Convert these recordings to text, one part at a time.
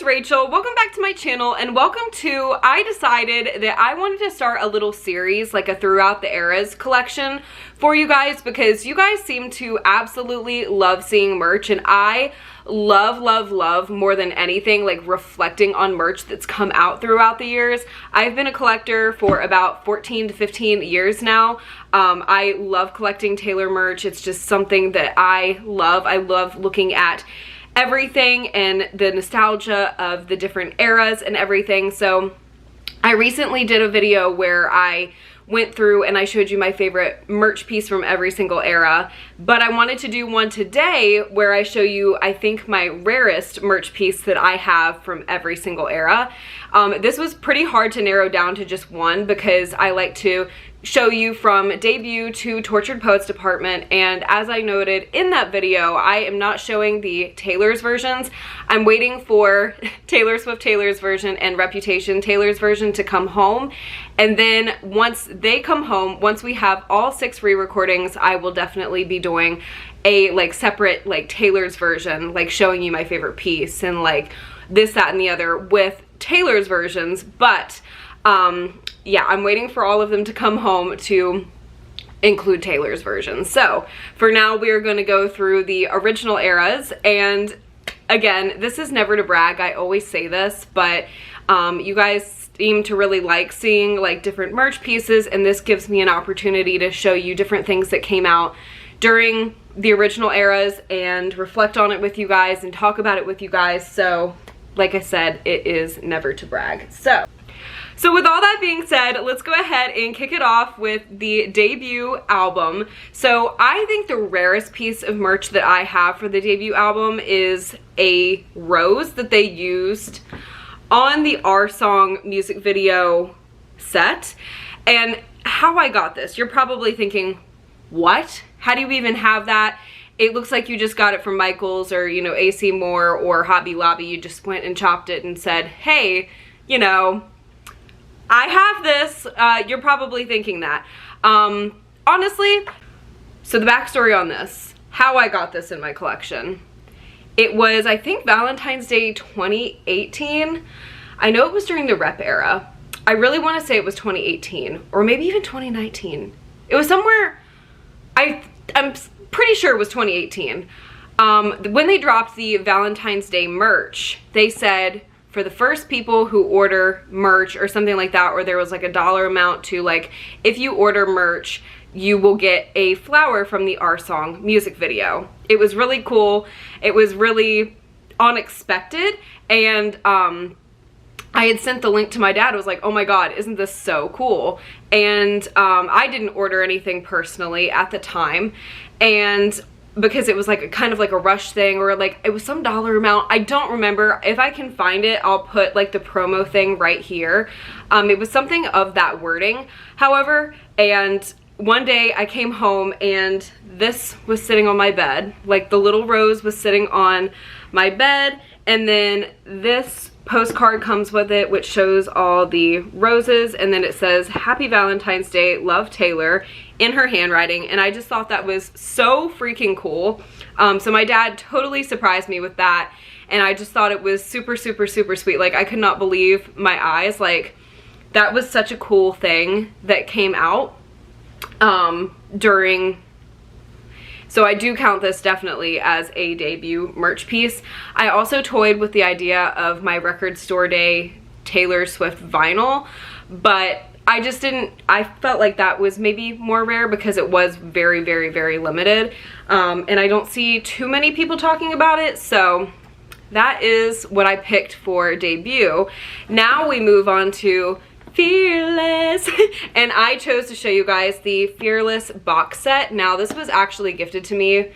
name's Rachel. Welcome back to my channel and welcome to, I decided that I wanted to start a little series, like a throughout the eras collection for you guys, because you guys seem to absolutely love seeing merch, and I love more than anything like reflecting on merch that's come out throughout the years. I've been a collector for about 14 to 15 years now. I love collecting Taylor merch. It's just something that I love. I love looking at everything and the nostalgia of the different eras and everything. So I recently did a video where I went through and I showed you my favorite merch piece from every single era, but I wanted to do one today where I show you, I think, my rarest merch piece that I have from every single era. This was pretty hard to narrow down to just one because I like to show you from debut to Tortured Poets Department, and as I noted in that video, I am not showing the Taylor's versions. I'm waiting for Taylor Swift Taylor's version and Reputation Taylor's version to come home, and then once they come home, once we have all 6 re-recordings, I will definitely be doing a like separate like Taylor's version, like showing you my favorite piece and like this, that, and the other with Taylor's versions. But yeah, I'm waiting for all of them to come home to include Taylor's version. So for now, we are going to go through the original eras. And again, this is never to brag, I always say this, but you guys seem to really like seeing like different merch pieces, and this gives me an opportunity to show you different things that came out during the original eras and reflect on it with you guys and talk about it with you guys. So like I said, it is never to brag. So with all that being said, let's go ahead and kick it off with the debut album. So I think the rarest piece of merch that I have for the debut album is a rose that they used on the Our Song music video set. And how I got this, you're probably thinking, what? How do you even have that? It looks like you just got it from Michael's or, you know, AC Moore or Hobby Lobby. You just went and chopped it and said, hey, you know, I have this. You're probably thinking that. Honestly, so the backstory on this, how I got this in my collection. It was, I think, Valentine's Day 2018. I know it was during the rep era. I really want to say it was 2018 or maybe even 2019. It was somewhere, I'm pretty sure it was 2018. When they dropped the Valentine's Day merch, they said, for the first people who order merch or something like that, or there was like a dollar amount to like, if you order merch, you will get a flower from the Our Song music video. It was really cool. It was really unexpected. And I had sent the link to my dad. I was like, oh my God, isn't this so cool? And I didn't order anything personally at the time. And because it was like a kind of like a rush thing, or like it was some dollar amount. I don't remember. If I can find it, I'll put like the promo thing right here. It was something of that wording, however, and one day I came home and this was sitting on my bed. Like the little rose was sitting on my bed, and then this postcard comes with it, which shows all the roses, and then it says Happy Valentine's Day, Love, Taylor, in her handwriting. And I just thought that was so freaking cool. So my dad totally surprised me with that, and I just thought it was super sweet. Like I could not believe my eyes. Like that was such a cool thing that came out during. So I do count this definitely as a debut merch piece. I also toyed with the idea of my record store day Taylor Swift vinyl, but I just didn't, I felt like that was maybe more rare because it was very limited. And I don't see too many people talking about it, so that is what I picked for debut. Now we move on to Fearless. And I chose to show you guys the Fearless box set. Now this was actually gifted to me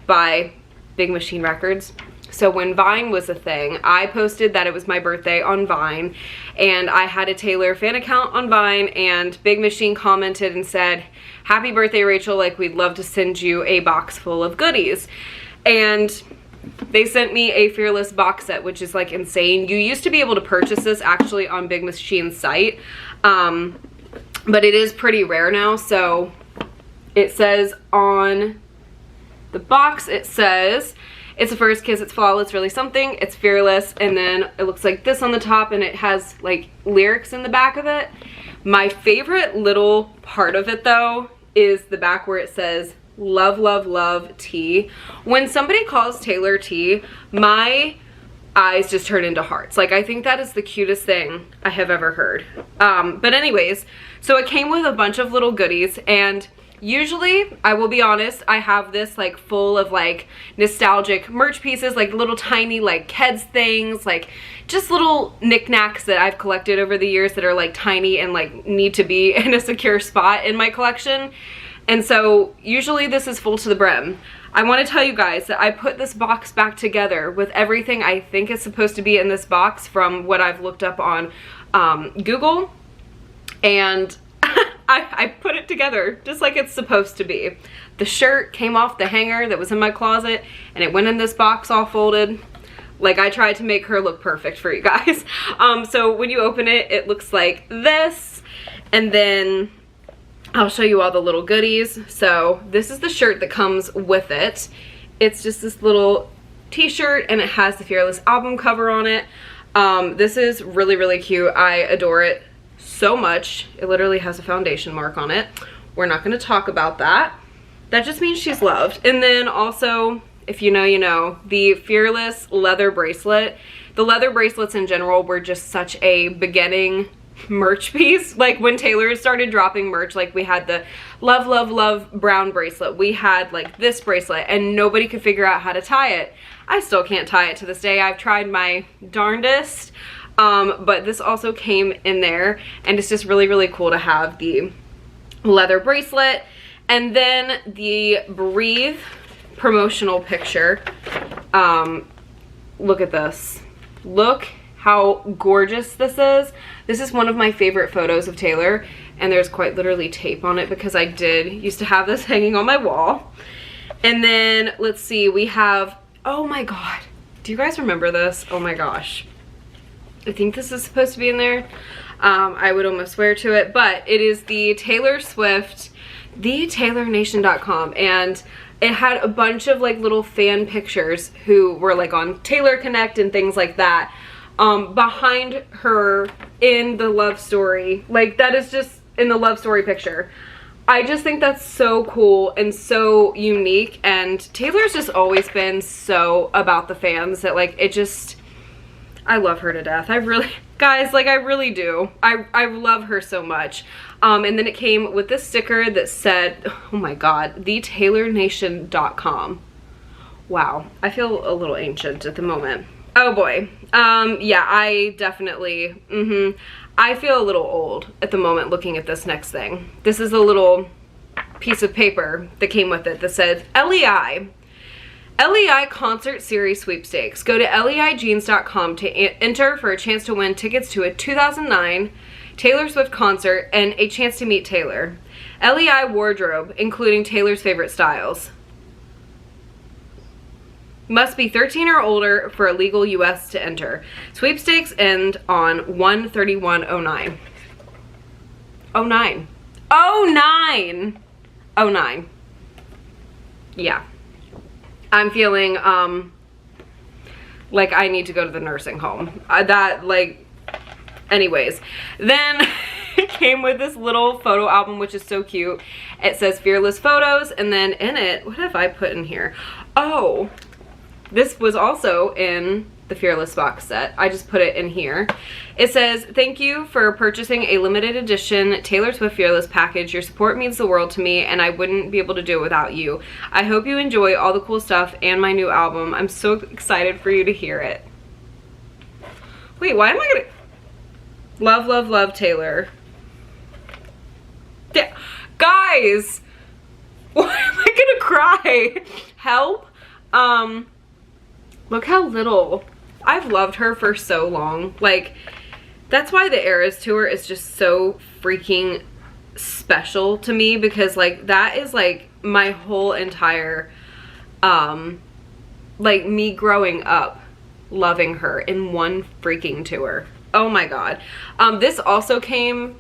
by Big Machine Records. So when Vine was a thing, I posted that it was my birthday on Vine, and I had a Taylor fan account on Vine, and Big Machine commented and said, happy birthday, Rachel, like we'd love to send you a box full of goodies. And they sent me a Fearless box set, which is like insane. You used to be able to purchase this actually on Big Machine's site, but it is pretty rare now. So it says on the box, it says It's a first kiss, it's flawless, really something, it's fearless, and then it looks like this on the top, and it has like lyrics in the back of it. My favorite little part of it though is the back where it says love, love, love, T. When somebody calls Taylor T, my eyes just turn into hearts. Like, I think that is the cutest thing I have ever heard. But anyways, so it came with a bunch of little goodies, and usually, I will be honest, I have this like full of like nostalgic merch pieces, like little tiny like Keds things, like just little knickknacks that I've collected over the years that are like tiny and like need to be in a secure spot in my collection. And so usually this is full to the brim. I want to tell you guys that I put this box back together with everything I think is supposed to be in this box from what I've looked up on Google, and I put it together just like it's supposed to be. The shirt came off the hanger that was in my closet, and it went in this box all folded. Like, I tried to make her look perfect for you guys. So when you open it, it looks like this, and then I'll show you all the little goodies. So this is the shirt that comes with it. It's just this little t-shirt, and it has the Fearless album cover on it. This is really, really cute. I adore it so much. It literally has a foundation mark on it. We're not going to talk about that. That just means she's loved. And then also, if you know, you know, the Fearless leather bracelet. The leather bracelets in general were just such a beginning merch piece. Like, when Taylor started dropping merch, like we had the love, love, love brown bracelet. We had like this bracelet, and nobody could figure out how to tie it. I still can't tie it to this day. I've tried my darndest. But this also came in there, and it's just really, really cool to have the leather bracelet. And then the Breathe promotional picture. Look at this. Look how gorgeous this is. This is one of my favorite photos of Taylor, and there's quite literally tape on it because I used to have this hanging on my wall. And then let's see, we have, oh my god, do you guys remember this? Oh my gosh. I think this is supposed to be in there. I would almost swear to it, but it is the Taylor Swift, thetaylornation.com, and it had a bunch of like little fan pictures who were like on Taylor Connect and things like that, behind her in the love story. Like, that is just in the love story picture. I just think that's so cool and so unique, and Taylor's just always been so about the fans that like it just, I love her to death. I really, guys, like I really do. I love her so much. And then it came with this sticker that said, oh my god, thetaylornation.com. Wow, I feel a little ancient at the moment. Oh boy. Yeah, I definitely, I feel a little old at the moment looking at this next thing. This is a little piece of paper that came with it that said LEI Concert Series Sweepstakes. Go to leijeans.com to enter for a chance to win tickets to a 2009 Taylor Swift concert and a chance to meet Taylor. LEI wardrobe, including Taylor's favorite styles. Must be 13 or older for a legal US to enter. Sweepstakes end on 1/31/09. 09. 09. 09. Yeah. I'm feeling like I need to go to the nursing home. Anyways, then it came with this little photo album, which is so cute. It says Fearless Photos, and then in it, what have I put in here? Oh, this was also in the Fearless box set. I just put it in here. It says, thank you for purchasing a limited edition Taylor Swift Fearless package. Your support means the world to me, and I wouldn't be able to do it without you. I hope you enjoy all the cool stuff and my new album. I'm so excited for you to hear it. Wait, why am I gonna... Love, love, love, Taylor. Yeah. Guys! Why am I gonna cry? Help? Look how little. I've loved her for so long. Like, that's why the Eras tour is just so freaking special to me, because like that is like my whole entire like me growing up loving her in one freaking tour. Oh my god. This also came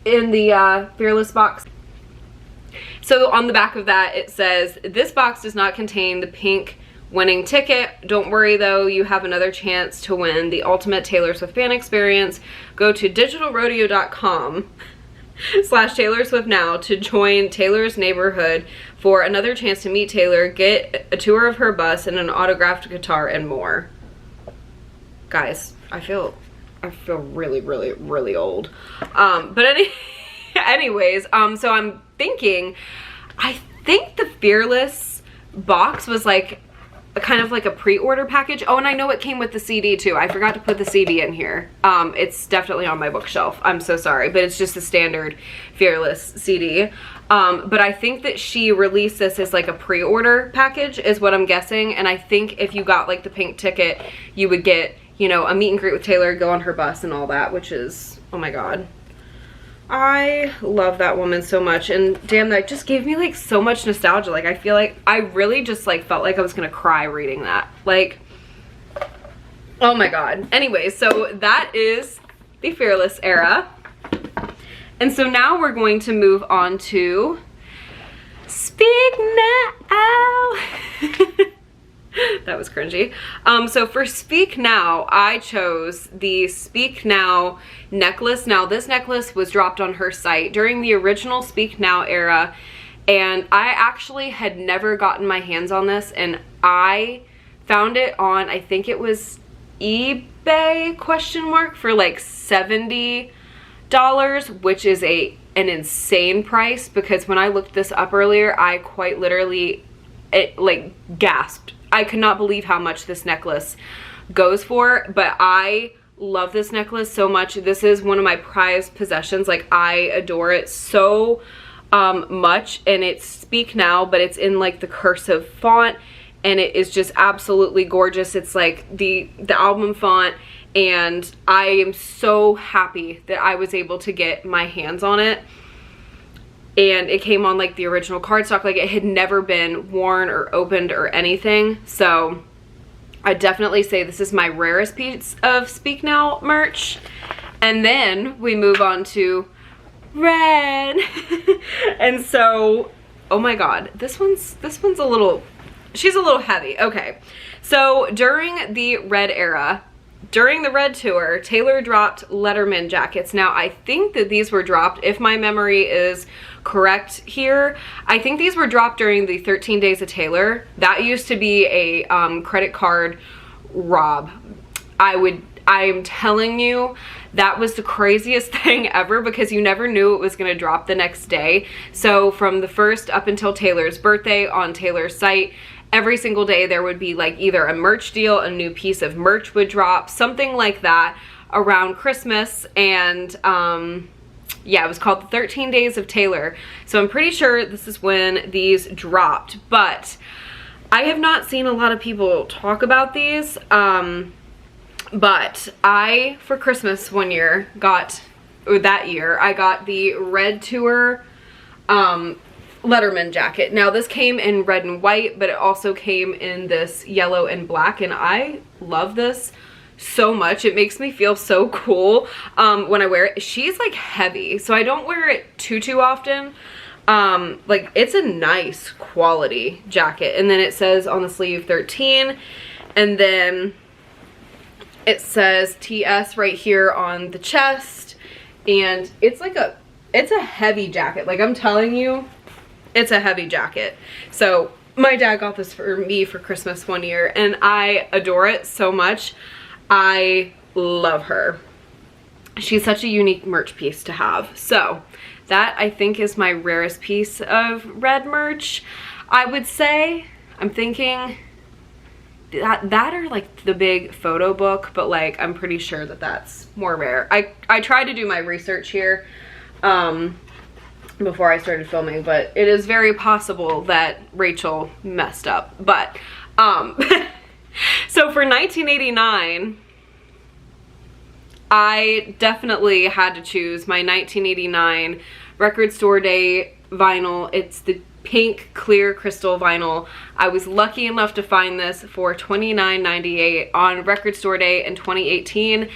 in the Fearless box. So on the back of that it says, this box does not contain the pink winning ticket. Don't worry though, you have another chance to win the ultimate Taylor Swift fan experience. Go to digitalrodeo.com/Taylor Swift now to join Taylor's neighborhood for another chance to meet Taylor, get a tour of her bus and an autographed guitar and more. Guys, I feel really, really, really old. Anyways, so I'm thinking, I think the Fearless box was like a kind of like a pre-order package. Oh, and I know it came with the CD too. I forgot to put the CD in here. It's definitely on my bookshelf. I'm so sorry, but it's just a standard Fearless CD. But I think that she released this as like a pre-order package is what I'm guessing. And I think if you got like the pink ticket, you would get, you know, a meet and greet with Taylor, go on her bus and all that, which is, oh my God. I love that woman so much, and damn, that just gave me like so much nostalgia. Like I feel like I really just like felt like I was gonna cry reading that. Like, oh my God. Anyway, so that is the Fearless era. And so now we're going to move on to Speak Now. That was cringy. So for Speak Now, I chose the Speak Now necklace. Now this necklace was dropped on her site during the original Speak Now era, and I actually had never gotten my hands on this, and I found it on, I think it was eBay for like $70, which is an insane price, because when I looked this up earlier, I quite literally like gasped. I could not believe how much this necklace goes for, but I love this necklace so much. This is one of my prized possessions. Like I adore it so much, and it's Speak Now, but it's in like the cursive font, and it is just absolutely gorgeous. It's like the album font, and I am so happy that I was able to get my hands on it. And it came on like the original cardstock, like it had never been worn or opened or anything. So I definitely say this is my rarest piece of Speak Now merch. And then we move on to Red. And so, oh my God, this one's a little, she's a little heavy. Okay, so during the Red era, during the Red tour, Taylor dropped Letterman jackets. Now, I think that these were dropped, if my memory is correct here, I think these were dropped during the 13 Days of Taylor. That used to be a credit card rob. I'm telling you, that was the craziest thing ever, because you never knew it was going to drop the next day. So from the first up until Taylor's birthday on Taylor's site, every single day there would be like either a merch deal, a new piece of merch would drop, something like that around Christmas. And yeah, it was called the 13 Days of Taylor. So I'm pretty sure this is when these dropped, but I have not seen a lot of people talk about these. But I, for Christmas one year, I got the Red Tour Letterman jacket. Now this came in red and white, but it also came in this yellow and black, and I love this so much. It makes me feel so cool when I wear it. She's like heavy, so I don't wear it too often. Like it's a nice quality jacket, and then it says on the sleeve 13, and then it says TS right here on the chest, and it's like it's a heavy jacket. Like I'm telling you, it's a heavy jacket. So my dad got this for me for Christmas one year, and I adore it so much. I love her. She's such a unique merch piece to have. So that, I think, is my rarest piece of Red merch. I would say, I'm thinking that or like the big photo book, but like I'm pretty sure that that's more rare. I tried to do my research here before I started filming, but it is very possible that Rachel messed up. But so for 1989, I definitely had to choose my 1989 Record Store Day vinyl. It's the pink clear crystal vinyl. I was lucky enough to find this for $29.98 on Record Store Day in 2018.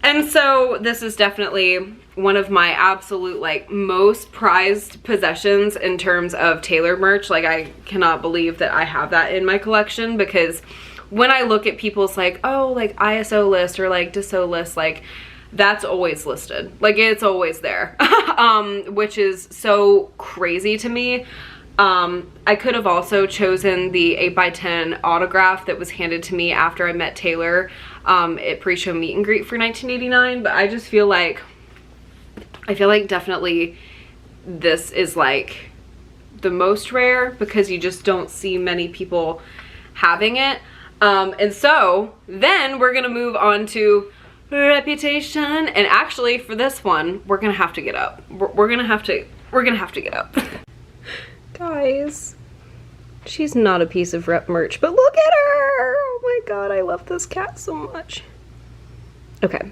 And so this is definitely one of my absolute like most prized possessions in terms of Taylor merch. Like, I cannot believe that I have that in my collection, because when I look at people's like, oh, like ISO list or like Dassault list, like that's always listed. Like, it's always there, which is so crazy to me. I could have also chosen the 8x10 autograph that was handed to me after I met Taylor at pre-show meet and greet for 1989, but I just feel like, definitely this is like the most rare, because you just don't see many people having it. And so then we're gonna move on to Reputation, and actually for this one we're gonna have to get up. We're gonna have to get up. Guys, she's not a piece of rep merch, but look at her! Oh my god, I love this cat so much. Okay,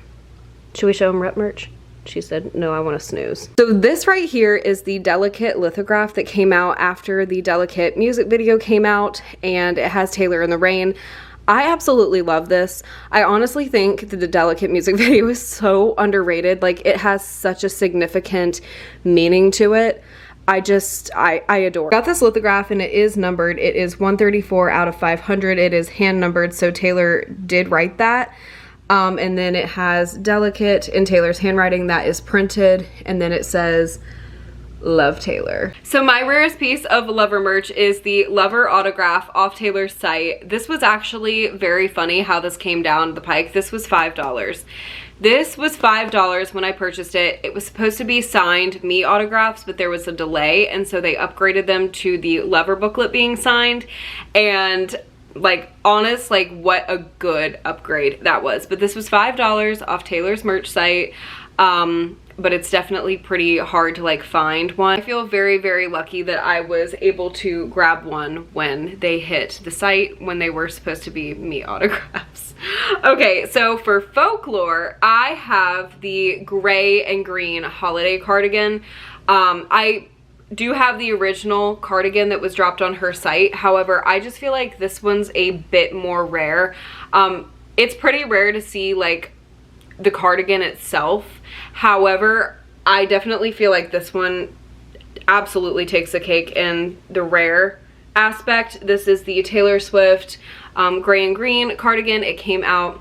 should we show him rep merch? She said, no, I want to snooze. So this right here is the Delicate lithograph that came out after the Delicate music video came out, and it has Taylor in the Rain. I absolutely love this. I honestly think that the Delicate music video is so underrated. Like, it has such a significant meaning to it. I adore it. Got this lithograph, and it is numbered. It is 134 out of 500. It is hand numbered, so Taylor did write that. And then it has Delicate in Taylor's handwriting that is printed, and then it says, Love Taylor. So my rarest piece of Lover merch is the Lover autograph off Taylor's site. This was actually very funny how this came down the pike. This was $5. This was $5 when I purchased it. It was supposed to be signed me autographs, but there was a delay, and so they upgraded them to the Lover booklet being signed. And like, honest, like, what a good upgrade that was. But this was $5 off Taylor's merch site. But it's definitely pretty hard to like find one. I feel very, very lucky that I was able to grab one when they hit the site, when they were supposed to be me autographs. Okay, so for Folklore, I have the gray and green holiday cardigan. I do have the original cardigan that was dropped on her site. However, I just feel like this one's a bit more rare. It's pretty rare to see like the cardigan itself. However, I definitely feel like this one absolutely takes the cake in the rare aspect. This is the Taylor Swift gray and green cardigan. It came out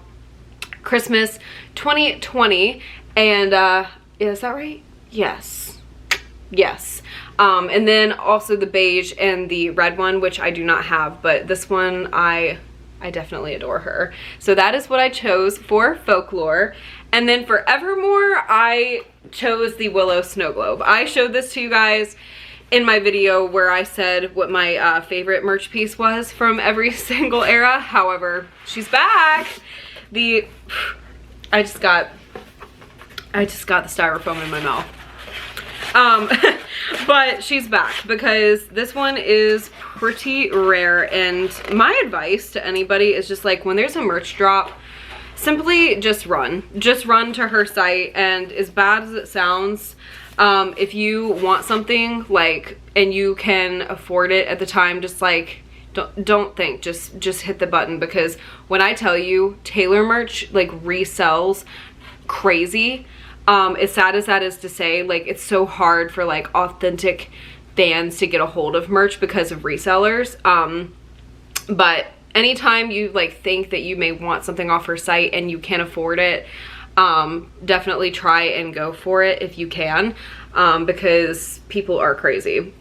Christmas 2020, and is that right? Yes. And then also the beige and the red one, which I do not have, but this one I definitely adore her. So that is what I chose for Folklore. And then for Evermore, I chose the Willow Snow Globe. I showed this to you guys in my video where I said what my favorite merch piece was from every single era. However, she's back. I just got the styrofoam in my mouth. But she's back because this one is pretty rare, and my advice to anybody is just like, when there's a merch drop, simply just run to her site. And as bad as it sounds, if you want something like, and you can afford it at the time, just like, don't think, just hit the button. Because when I tell you, Taylor merch like resells crazy. As sad as that is to say, like, it's so hard for like authentic fans to get a hold of merch because of resellers. But anytime you like think that you may want something off her site and you can't afford it, definitely try and go for it if you can, because people are crazy.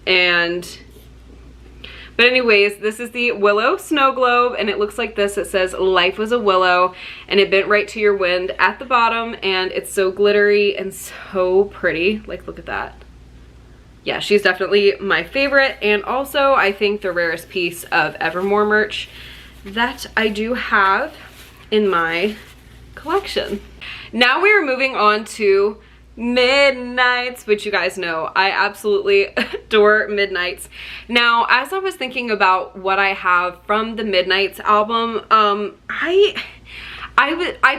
But anyways, this is the Willow Snow Globe, and it looks like this. It says, life was a willow, and it bent right to your wind at the bottom, and it's so glittery and so pretty. Like, look at that. Yeah, she's definitely my favorite, and also I think the rarest piece of Evermore merch that I do have in my collection. Now we are moving on to Midnights, which you guys know I absolutely adore Midnights. Now, as I was thinking about what I have from the Midnights album, I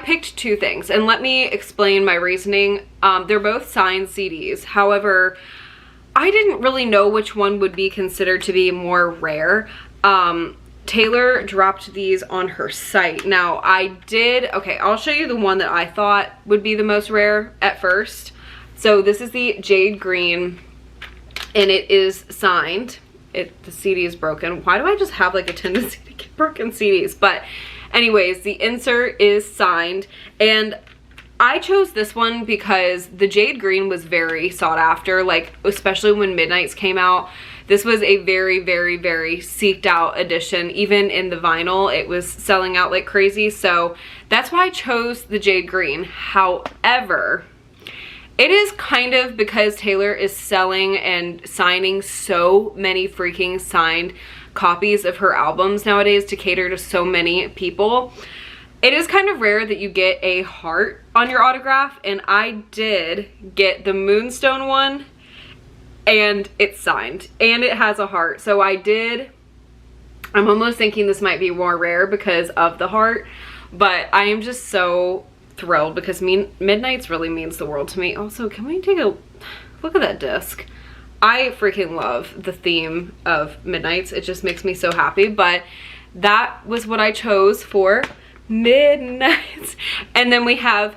picked two things, and let me explain my reasoning. They're both signed CDs. However, I didn't really know which one would be considered to be more rare. Taylor dropped these on her site. Now, okay, I'll show you the one that I thought would be the most rare at first. So this is the Jade Green, and it is signed. The CD is broken. Why do I just have like a tendency to get broken CDs? But anyways, the insert is signed, and I chose this one because the Jade Green was very sought after, like especially when Midnights came out. This was a very, very, very seeked out edition. Even in the vinyl, it was selling out like crazy. So that's why I chose the Jade Green. However, it is kind of because Taylor is selling and signing so many freaking signed copies of her albums nowadays to cater to so many people. It is kind of rare that you get a heart on your autograph, and I did get the Moonstone one, and it's signed, and it has a heart. So I'm almost thinking this might be more rare because of the heart, but I am just so thrilled because Midnights really means the world to me. Also, can we take a look at that disc? I freaking love the theme of Midnights. It just makes me so happy. But that was what I chose for Midnights. And then we have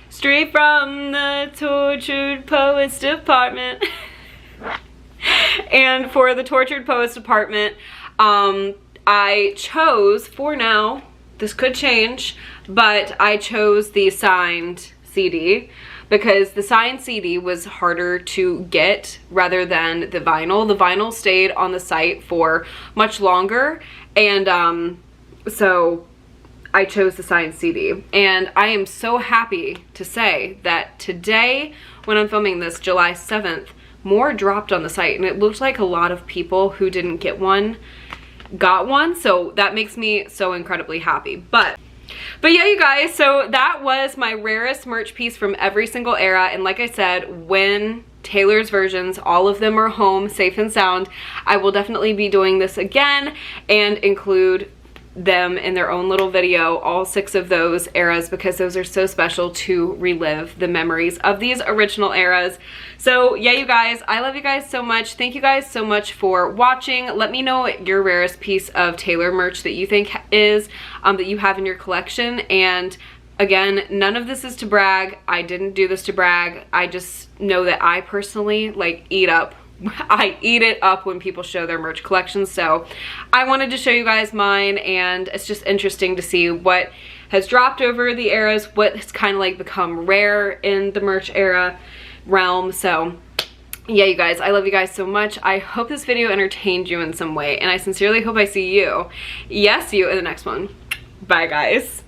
Straight from the Tortured Poets Department. And for the Tortured Poets Department, I chose, for now, this could change, but I chose the signed CD because the signed CD was harder to get rather than the vinyl. The vinyl stayed on the site for much longer, and so I chose the signed CD. And I am so happy to say that today, when I'm filming this, July 7th, more dropped on the site, and it looked like a lot of people who didn't get one got one, so that makes me so incredibly happy. But yeah, you guys, so that was my rarest merch piece from every single era. And like I said, when Taylor's versions, all of them are home safe and sound, I will definitely be doing this again and include them in their own little video, all 6 of those eras, because those are so special to relive the memories of these original eras. So yeah, you guys, I love you guys so much. Thank you guys so much for watching. Let me know your rarest piece of Taylor merch that you think is that you have in your collection. And again, none of this is to brag. I didn't do this to brag. I just know that I personally like I eat it up when people show their merch collections. So I wanted to show you guys mine, and it's just interesting to see what has dropped over the eras, what has kind of like become rare in the merch era realm. So yeah, you guys, I love you guys so much. I hope this video entertained you in some way, and I sincerely hope I see you, yes, you, in the next one. Bye, guys.